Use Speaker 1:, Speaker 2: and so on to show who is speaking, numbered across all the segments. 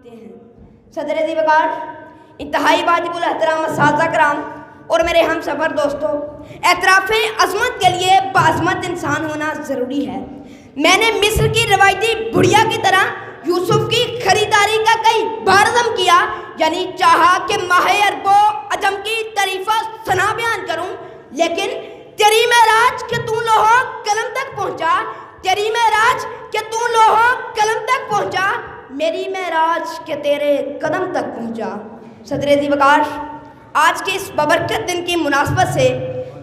Speaker 1: صدر ذی وقار، انتہائی واجب الاحترام اساتذہ کرام اور میرے ہم سفر دوستوں، اعتراف عظمت کے لیے باعظمت انسان ہونا ضروری ہے۔ میں نے مصر کی روایتی بڑھیا کی طرح یوسف کی خریداری کا کئی بار عزم کیا، یعنی چاہا کہ ماہ عرب و عجم کی تعریفہ ثنا بیان کروں، لیکن تیری معراج کہ تو لوح قلم تک پہنچا، تیری معراج کہ تو لوح قلم تک پہنچا، میری معراج کہ تیرے قدم تک پہنچا۔ صدر ذی وقار، آج کے اس ببرکت دن کی مناسبت سے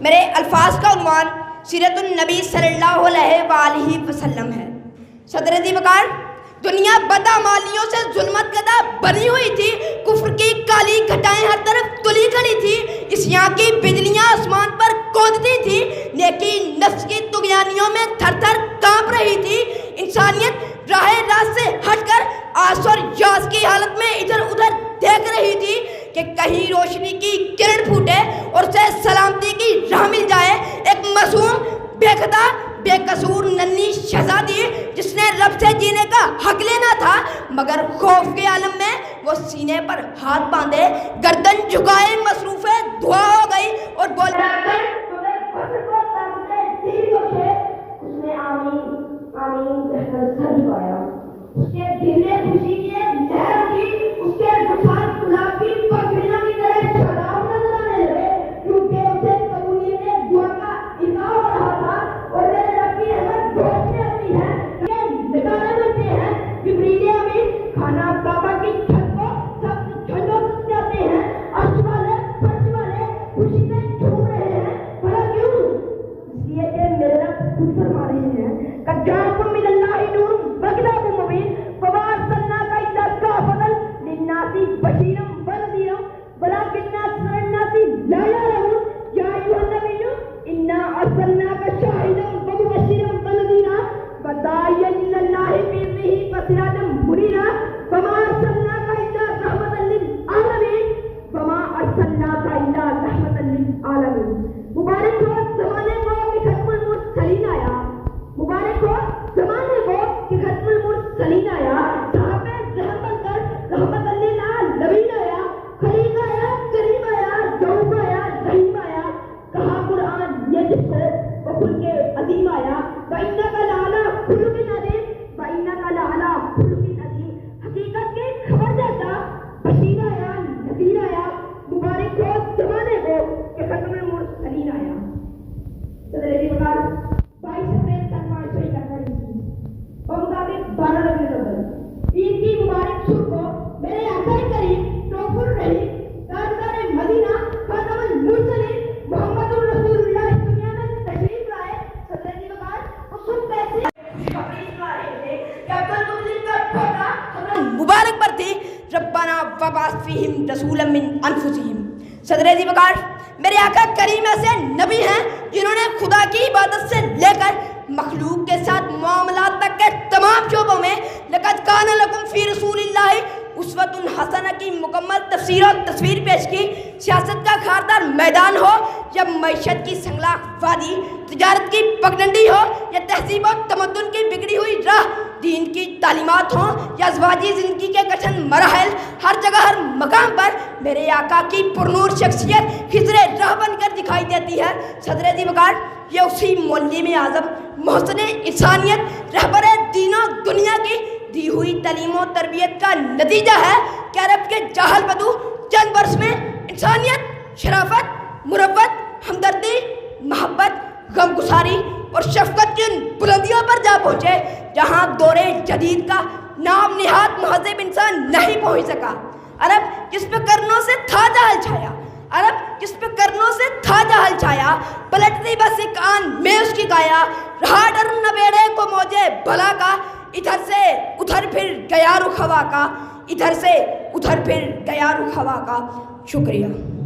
Speaker 1: میرے الفاظ کا عنوان سیرت النبی صلی اللہ علیہ وآلہ وسلم ہے۔ صدر ذی وقار، دنیا بدعمالیوں سے ظلمت زدہ بنی ہوئی تھی، کفر کی کالی گھٹائیں ہر طرف تلی کھڑی تھی، عصیاں کی بجلیاں آسمان پر کودتی تھی، نیکی نفس کی طغیانیوں میں تھر تھر کانپ رہی تھی، انسانیت راہ راست سے ہٹ کر آس اور یاس کی حالت میں ادھر ادھر دیکھ رہی تھی کہ کہیں روشنی کی کرن پھوٹے اور اسے سلامتی کی راہ مل جائے۔ ایک معصوم بے خطا بے قصور ننھی شہزادی جس نے رب سے جینے کا حق لینا تھا، مگر خوف کے عالم میں وہ سینے پر ہاتھ باندھے گردن جھکائے مصروف دعا ہو گئی اور بولا مبارک پر تھی ربنا وبعث فیہم رسولا من انفسہم۔ صدر ذی وقار، میرے آقا کریم ایسے نبی ہیں جنہوں نے خدا کی عبادت سے لے کر مخلوق کے ساتھ معاملات تک کے تمام شعبوں میں لقد کان لکم فی رسول اللہ اسوۃ حسنہ کی مکمل تفسیر اور تصویر پیش کی۔ سیاست کا خاردار میدان ہو یا معیشت کی سنگلاخ وادی، تجارت کی پگڈنڈی ہو یا تہذیب و تمدن کی بگڑی ہوئی راہ، دین کی تعلیمات ہوں یا ازواجی زندگی کے کٹھن مراحل، ہر جگہ ہر مقام پر میرے آقا کی پرنور شخصیت خضر راہ بن کر دکھائی دیتی ہے۔ صدر ذی وقار، یہ اسی معلم اعظم محسن انسانیت رہبر دین و دنیا کی دی ہوئی تعلیم و تربیت کا نتیجہ ہے کہ عرب کے جاہل بدو چند برس میں انسانیت، شرافت، مروت، ہمدردی، محبت، غم گساری اور شفقت کی ان بلندیوں پر جا پہنچے جہاں دور جدید کا نام نہاد مہذب انسان نہیں پہنچ سکا۔ عرب جس پہ کرنوں سے تھا جہل چھایا، عرب جس پہ کرنوں سے تھا جہل چھایا، پلٹتی بس ایک آن میں اس کی کایا، رہا ڈر نہ بیڑے کو موجے بھلا کا، ادھر سے ادھر پھر گیا رخ ہوا کا، ادھر سے ادھر پھر گیا رخ ہوا کا۔ شکریہ۔